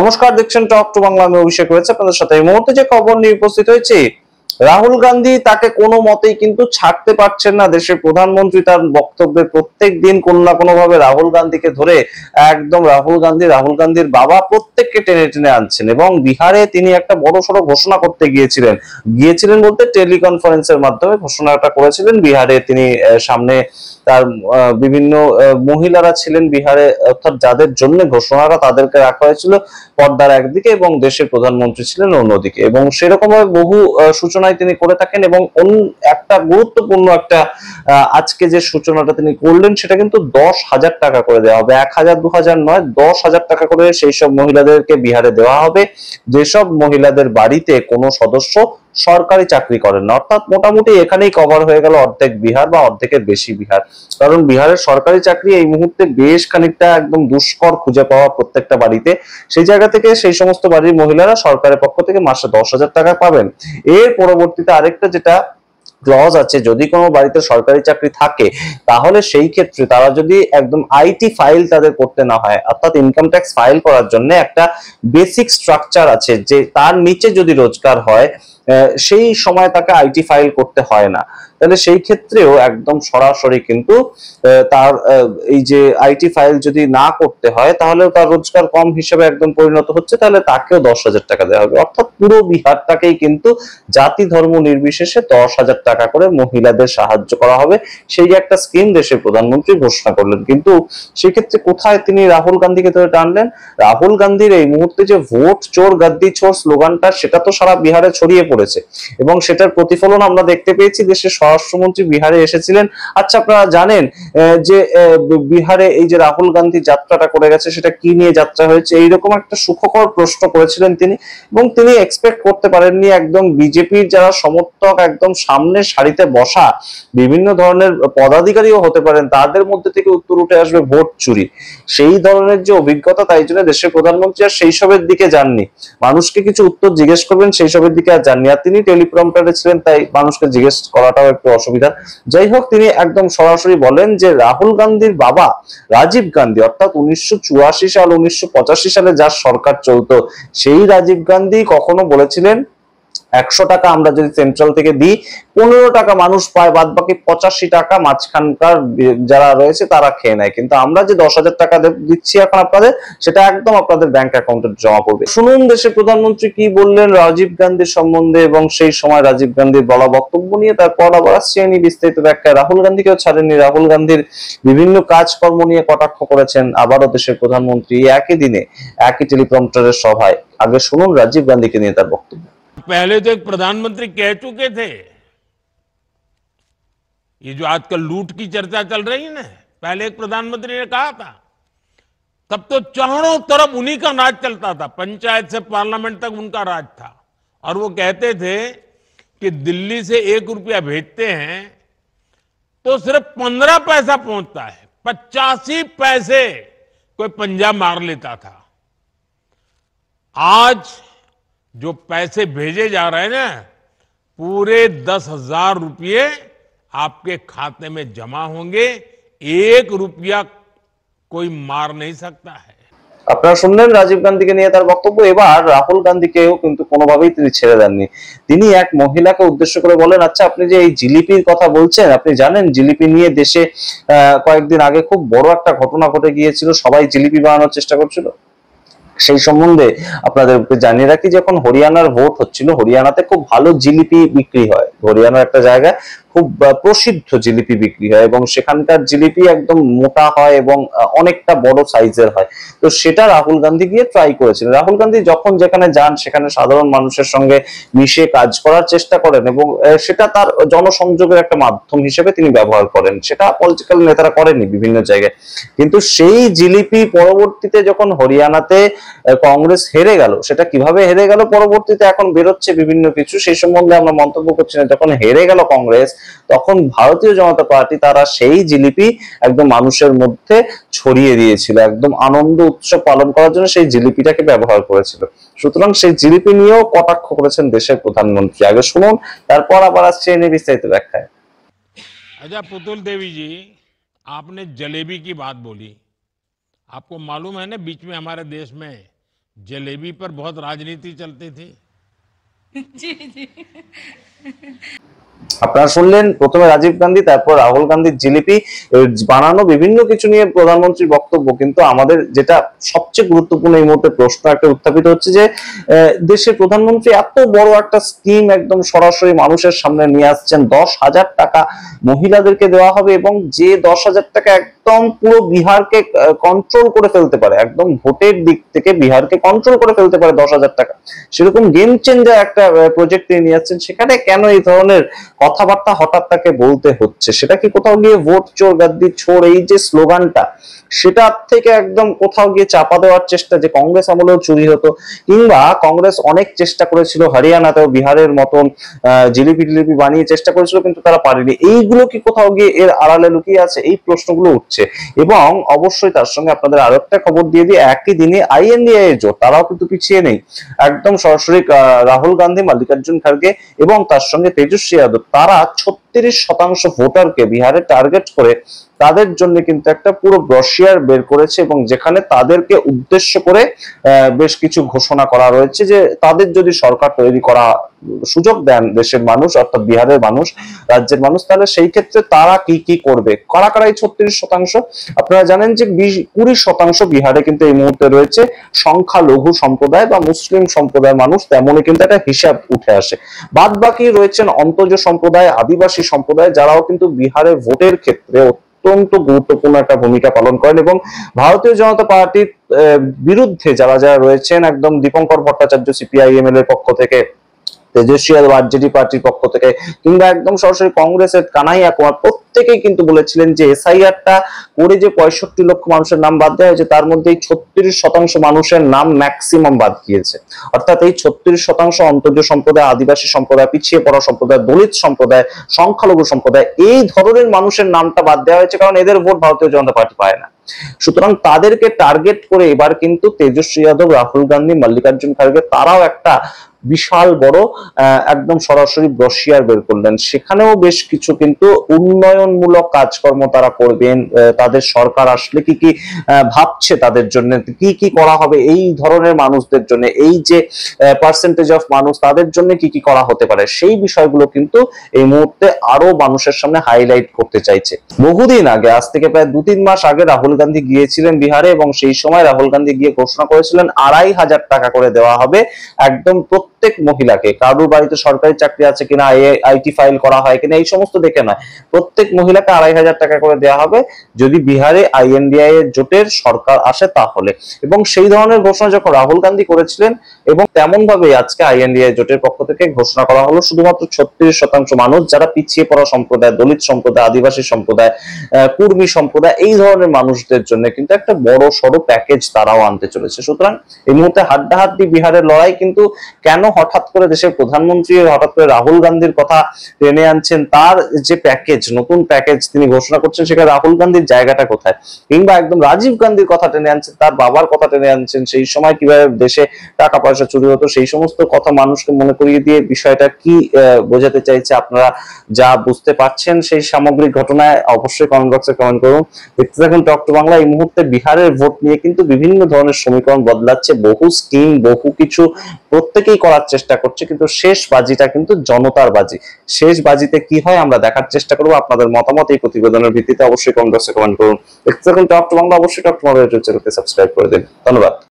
নমস্কার, দেখছেন talk to Bangla. আমি অভিষেক রয়েছে আপনাদের সাথে। এই মুহূর্তে যে খবর নিয়ে উপস্থিত হয়েছি, রাহুল গান্ধী তাকে কোনো মতেই কিন্তু ছাড়তে পারছেন না। দেশের প্রধানমন্ত্রী তার বক্তব্যে প্রত্যেক দিন কোনো না কোনো ভাবে রাহুল গান্ধীকে ধরে একদম রাহুল গান্ধীর বাবা প্রত্যেককে টেনে টেনে আনছেন। এবং বিহারে তিনি একটা বড় সড়ো ঘোষণা করতে গিয়েছিলেন বলতে টেলিকনফারেন্সের মাধ্যমে ঘোষণাটা করেছিলেন। বিহারে তিনি সামনে তার বিভিন্ন মহিলারা ছিলেন বিহারে, অর্থাৎ যাদের জন্য ঘোষণাটা তাদেরকে রাখা হয়েছিল পর্দার একদিকে এবং দেশের প্রধানমন্ত্রী ছিলেন অন্যদিকে। এবং সেরকম ভাবে বহু সূচনায় তিনি করে থাকেন। এবং একটা গুরুত্বপূর্ণ আজকে যে সূচনাটা তিনি করলেন সেটা কিন্তু 10,000 টাকা করে দেওয়া হবে। 1,000 2,000 নয়, 10,000 টাকা করে সেই সব মহিলাদেরকে বিহারে দেওয়া হবে যেসব মহিলাদের বাড়িতে কোনো সদস্য সরকারি চাকরি করেন না। অর্থাৎ মোটামুটি এখানেই কভার হয়ে গেল অর্ধেক বিহার বা অর্ধেকের বেশি বিহার। কারণ বিহারের সরকারি চাকরি এই মুহূর্তে বেশ খানিকটা একদম দুষ্কর খুঁজে পাওয়া প্রত্যেকটা বাড়িতে। সেই জায়গা থেকে সেই সমস্ত বাড়ির মহিলারা সরকারের পক্ষ থেকে মাসে 10,000 টাকা পাবেন। এর পরবর্তীতে আরেকটা যেটা ক্লজ আছে, যদি কোনো বাড়িতে সরকারি চাকরি থাকে তাহলে সেই ক্ষেত্রে তারা যদি একদম আইটি ফাইল তাদের করতে না হয়, অর্থাৎ ইনকাম ট্যাক্স ফাইল করার জন্য একটা বেসিক স্ট্রাকচার আছে যে তার নিচে যদি রোজগার হয় সেই সময় তাকে আইটি ফাইল করতে হয় না। তাহলে সেই ক্ষেত্রেও একদম সরাসরি কিন্তু তার এই যে আইটি ফাইল যদি না করতে হয় তাহলেও তার রোজগার কম হিসেবে একদম পরিণত হচ্ছে, তাহলে তাকেও 10,000 টাকা দেওয়া হবে। অর্থাৎ পুরো বিহারটাকেই কিন্তু জাতি ধর্ম নির্বিশেষে 10,000 টাকা করে মহিলাদের সাহায্য করা হবে, সেই একটা স্কিম দেশের প্রধানমন্ত্রী ঘোষণা করলেন। কিন্তু সেক্ষেত্রে কোথায় তিনি রাহুল গান্ধীকে ধরে টানলেন? রাহুল গান্ধীর এই মুহূর্তে যে ভোট চোর গাদ্দি চোর স্লোগানটা, সেটা তো সারা বিহারে ছড়িয়ে পড়েছে এবং সেটার প্রতিফলন আমরা দেখতে পেয়েছি। দেশের স্বরাষ্ট্রমন্ত্রী বিহারে এসেছিলেন। আচ্ছা, আপনারা জানেন যে বিহারে এই যে রাহুল গান্ধী যাত্রাটা করে গেছে সেটা কি নিয়ে যাত্রা হয়েছে? এইরকম একটা সুখকর প্রশ্ন করেছিলেন তিনি। এবং তিনি এক্সপেক্ট করতে পারেননি একদম বিজেপির যারা সমর্থক, একদম সামনের সারিতে বসা বিভিন্ন ধরনের পদাধিকারীও হতে পারেন, তাদের মধ্যে থেকে উত্তর উঠে আসবে ভোট চুরি। সেই ধরনের যে অভিজ্ঞতা, তাই জন্য দেশের প্রধানমন্ত্রী আর সেই সবের দিকে যাননি। মানুষকে কিছু উত্তর জিজ্ঞেস করবেন সেই সবের দিকে আর যাননি। আর তিনি টেলিপ্রম্পটারে ছিলেন, তাই মানুষকে জিজ্ঞেস করাটাও একটু অসুবিধা। যাই হোক, তিনি একদম সরাসরি বলেন যে রাহুল গান্ধীর বাবা রাজীব গান্ধী, অর্থাৎ 1984 সাল 1985 সালে যার সরকার চলতো, সেই রাজীব গান্ধী কখনো বলেছিলেন 100 টাকা আমরা যদি সেন্ট্রাল থেকে দিই 15 টাকা মানুষ পায়, বাদ বাকি 85 টাকা মাঝখানকার যারা রয়েছে তারা খেয়ে নেয়। কিন্তু আমরা যে 10,000 টাকা দিচ্ছি এখন আপনাদের, সেটা একদম আপনাদের ব্যাংক অ্যাকাউন্টে জমা পড়বে। শুনুন দেশের প্রধানমন্ত্রী কি বললেন রাজীব গান্ধীর সম্বন্ধে এবং সেই সময় রাজীব গান্ধীর বলা বক্তব্য নিয়ে। তারপর আবার আসছে বিস্তারিত ব্যাখ্যা। রাহুল গান্ধীকেও ছাড়েননি, রাহুল গান্ধীর বিভিন্ন কাজকর্ম নিয়ে কটাক্ষ করেছেন আবারও দেশের প্রধানমন্ত্রী একই দিনে একই টেলিপ্রম্পটারের সভায়। আগে শুনুন রাজীব গান্ধীকে নিয়ে তার বক্তব্য। पहले तो एक प्रधानमंत्री कह चुके थे, ये जो आजकल लूट की चर्चा चल रही है ना, पहले एक प्रधानमंत्री ने कहा था। तब तो चारों तरफ उन्हीं का राज चलता था, पंचायत से पार्लियामेंट तक उनका राज था। और वो कहते थे कि दिल्ली से 1 रुपया भेजते हैं तो सिर्फ 15 पैसा पहुंचता है, 85 पैसे कोई पंजाब मार लेता था। आज जो पैसे भेजे जा रहे हैं ना, पूरे 10,000 रुपये आपके खाते में जमा होंगे। 1 रुपया कोई मार नहीं सकता है। আপনারা শুনলেন রাজীব গান্ধীকে নিয়ে তার বক্তব্য। এবার রাহুল গান্ধীকেও কিন্তু কোনোভাবেই তিনি ছেড়ে দেননি। তিনি এক মহিলাকে উদ্দেশ্য করে বলেন, আচ্ছা আপনি যে এই জিলিপির কথা বলছেন, আপনি জানেন জিলিপি নিয়ে দেশে কয়েকদিন আগে খুব বড় একটা ঘটনা ঘটে গিয়েছিল, সবাই জিলিপি বানানোর চেষ্টা করছিল। সেই সম্বন্ধে আপনাদেরকে জানিয়ে রাখি, যখন হরিয়ানার ভোট হচ্ছিল, হরিয়ানাতে খুব ভালো জিলিপি বিক্রি হয়। হরিয়ানার একটা জায়গায় খুব প্রসিদ্ধ জিলিপি বিক্রি হয় এবং সেখানকার জিলিপি একদম মোটা হয় এবং অনেকটা বড় সাইজের হয়। তো সেটা রাহুল গান্ধী গিয়ে ট্রাই করেছিলেন। রাহুল গান্ধী যখন যেখানে যান সেখানে সাধারণ মানুষের সঙ্গে মিশে কাজ করার চেষ্টা করেন এবং সেটা তার জনসংযোগের একটা মাধ্যম হিসেবে তিনি ব্যবহার করেন। সেটা পলিটিক্যাল নেতারা করেনি বিভিন্ন জায়গায়। কিন্তু সেই জিলিপি পরবর্তীতে যখন হরিয়ানাতে কংগ্রেস হেরে গেল, সেটা কিভাবে হেরে গেল পরবর্তীতে এখন বেরোচ্ছে বিভিন্ন কিছু, সেই সম্বন্ধে আমরা মন্তব্য করছি না। যখন হেরে গেল কংগ্রেস, তখন ভারতীয় জনতা পার্টি তারা সেই জিলিপি একদম মানুষের মধ্যে ছড়িয়ে দিয়েছিল, একদম আনন্দ উৎসব পালন করার জন্য সেই জিলিপিটাকে ব্যবহার করেছিল। সুতরাং সেই জিলিপি নিয়েও কটাক্ষ করেছেন দেশের প্রধানমন্ত্রী। আগে শুনুন, তারপর আবার আসছে এনে বিস্তারিত ব্যাখ্যায়। अच्छा पुतुल देवी जी, आपने जलेबी की बात बोली। आपको मालूम है ना, बीच में हमारे देश में जलेबी पर बहुत राजनीति चलती थी। जी जी। আপনারা শুনলেন প্রথমে রাজীব গান্ধী, তারপর রাহুল গান্ধীর জিলিপি বানানো বিভিন্ন কিছু নিয়ে প্রধানমন্ত্রীর বক্তব্য। কিন্তু আমাদের যেটা সবচেয়ে গুরুত্বপূর্ণ এই মুহূর্তে প্রশ্ন একটা উত্থাপিত হচ্ছে যে দেশের প্রধানমন্ত্রী এত বড় একটা স্কিম একদম সরাসরি মানুষের সামনে নিয়ে আসছেন, 10,000 টাকা মহিলাদেরকে দেওয়া হবে, এবং যে 10,000 টাকা একদম পুরো বিহারকে কন্ট্রোল করে ফেলতে পারে, একদম ভোটের দিক থেকে বিহারকে কন্ট্রোল করে ফেলতে পারে 10,000 টাকা, সেরকম গেম চেঞ্জার একটা প্রজেক্ট নিয়ে আসছেন। সেখানে কেন এই ধরনের কথাবার্তা হঠাৎ তাকে বলতে হচ্ছে? সেটা কি কোথাও গিয়ে ভোট চোর গাদ্দি ছোড় এই যে স্লোগানটা, সেটা থেকে একদম কোথাও গিয়ে চাপা দেওয়ার চেষ্টা, যে কংগ্রেস আমলেও চুরি হতো, কিংবা কংগ্রেস অনেক চেষ্টা করেছিল হরিয়ানাতেও বিহারের মতন জিলিপি টিলিপি বানিয়ে চেষ্টা করেছিল, কিন্তু তারা পারেনি, এইগুলো কি কোথাও গিয়ে এর আড়ালে লুকিয়ে আছে? এই প্রশ্নগুলো উঠছে। এবং অবশ্যই তার সঙ্গে আপনাদের আরো একটা খবর দিয়ে দিয়ে, একই দিনে আইএনডিএ জোট তারাও কিন্তু পিছিয়ে নেই, একদম সরাসরি রাহুল গান্ধী, মল্লিকার্জুন খার্গে এবং তার সঙ্গে তেজস্বী যাদব, তারা 36% ভোটারকে বিহারে টার্গেট করে তাদের জন্য কিন্তু একটা পুরো ব্রোশিয়ার বের করেছে, এবং যেখানে তাদেরকে উদ্দেশ্য করে বেশ কিছু ঘোষণা করা রয়েছে যে তাদের যদি সরকার তৈরি করা সুযোগ দেন দেশের মানুষ, অর্থাৎ বিহারের মানুষ, রাজ্যের মানুষ, তাহলে সেই ক্ষেত্রে তারা কি কি করবে। কারা কারা এই 36%? আপনারা জানেন যে 20% বিহারে কিন্তু এই মুহূর্তে রয়েছে সংখ্যালঘু সম্প্রদায় বা মুসলিম সম্প্রদায়ের মানুষ, তেমনই কিন্তু একটা হিসাব উঠে আসে। বাদ বাকি রয়েছেন অন্তজ সম্প্রদায়, আদিবাসী সম্প্রদায়, যারাও কিন্তু বিহারের ভোটের ক্ষেত্রে অত্যন্ত গুরুত্বপূর্ণ একটা ভূমিকা পালন করেন। এবং ভারতীয় জনতা পার্টির বিরুদ্ধে যারা যারা রয়েছেন, একদম দীপঙ্কর ভট্টাচার্য সিপিআইএমএল এর পক্ষ থেকে, তেজস্বী যাদব আরজেডি পার্টির পক্ষ থেকে, কিংবা একদম সরাসরি কংগ্রেসের কানাইয়া কুমার, প্রত্যেকেই কিন্তু বলেছিলেন যে এসআইআরটা করে যে 65 লক্ষ মানুষের নাম বাদ দেওয়া হয়েছে, তার মধ্যে 36% মানুষের নাম ম্যাক্সিমাম বাদ গিয়েছে। অর্থাৎ এই 36% অন্তর্জ সম্প্রদায়, আদিবাসী সম্প্রদায়, পিছিয়ে পড়া সম্প্রদায়, দলিত সম্প্রদায়, সংখ্যালঘু সম্প্রদায়, এই ধরনের মানুষের নামটা বাদ দেওয়া হয়েছে, কারণ এদের ভোট ভারতীয় জনতা পার্টি পায় না। সুতরাং তাদেরকে টার্গেট করে এবার কিন্তু তেজস্বী যাদব, রাহুল গান্ধী, মল্লিকার্জুন খার্গে তারাও একটা বিশাল বড় একদম সরাসরি ব্রোশিয়ার বের করলেন। সেখানেও বেশ কিছু কিন্তু উন্নয়নমূলক কাজকর্ম তারা করবেন, তাদের সরকার আসলে কি কি ভাবছে, তাদের জন্য কি কি করা হবে, এই ধরনের মানুষদের জন্য, এই যে পার্সেন্টেজ অফ মানুষ, তাদের জন্য কি কি করা হতে পারে, সেই বিষয়গুলো কিন্তু এই মুহূর্তে আরো মানুষের সামনে হাইলাইট করতে চাইছে। বহুদিন আগে, আজ থেকে প্রায় 2-3 মাস আগে রাহুল গান্ধী গিয়েছিলেন বিহারে, এবং সেই সময় রাহুল গান্ধী গিয়ে ঘোষণা করেছিলেন 2,500 টাকা করে দেওয়া হবে একদম প্রত্যেক মহিলাকে। কারোর বাড়িতে সরকারি চাকরি আছে কিনা, আইটি ফাইল করা হয় কিনা, এই সমস্ত দেখে নয়, প্রত্যেক মহিলাকে 2,500 টাকা করে দেওয়া হবে যদি বিহারে আইএনডিএ জোটের সরকার আসে তাহলে। এবং সেই ধরনের ঘোষণা যখন রাহুল গান্ধী করেছিলেন, এবং তেমন ভাবে আজকে আইএনডিএ জোটের পক্ষ থেকে ঘোষণা করা হলো শুধুমাত্র 36% মানুষ, যারা পিছিয়ে পড়া সম্প্রদায়, দলিত সম্প্রদায়, আদিবাসী সম্প্রদায়, কুর্মী সম্প্রদায়, এই ধরনের মানুষদের জন্য কিন্তু একটা বড় সড়ো প্যাকেজ তারাও আনতে চলেছে। সুতরাং এই মুহূর্তে হাড্ডাহাড্ডি বিহারের লড়াই। কিন্তু কেন হঠাৎ করে দেশের প্রধানমন্ত্রী হঠাৎ করে রাহুল গান্ধীর কথা টেনে আনছেন, তার যে প্যাকেজ, নতুন প্যাকেজ তিনি ঘোষণা করছেন, সেখানে রাহুল গান্ধীর জায়গাটা কোথায়? কিংবা একদম রাজীব গান্ধীর কথা টেনে আনছেন, তার বাবার কথা টেনে আনছেন, সেই সময় কিভাবে দেশে টাকা পয়সা চুরি হতো, সেই সমস্ত কথা মানুষকে মনে করিয়ে দিয়ে বিষয়টা কি বোঝাতে চাইছে, আপনারা যা বুঝতে পারছেন সেই সামগ্রিক ঘটনায় অবশ্যই কমেন্ট বক্সে কমেন্ট করুন। দেখতে থাকুন টক টু বাংলা। এই মুহূর্তে বিহারের ভোট নিয়ে কিন্তু বিভিন্ন ধরনের সমীকরণ বদলাচ্ছে, বহু স্কিম, বহু কিছু প্রত্যেকেই করার চেষ্টা করছে, কিন্তু শেষ বাজিটা কিন্তু জনতার বাজি। শেষ বাজিতে কি হয় আমরা দেখার চেষ্টা করবো। আপনাদের মতামত এই প্রতিবেদনের ভিত্তিতে অবশ্যই কমেন্ট বক্সে কমেন্ট করুন। দেখতে থাকুন টক টু বাংলা। অবশ্যই টক টু বাংলা ইউটিউব চ্যানেলকে সাবস্ক্রাইব করে দিন। ধন্যবাদ।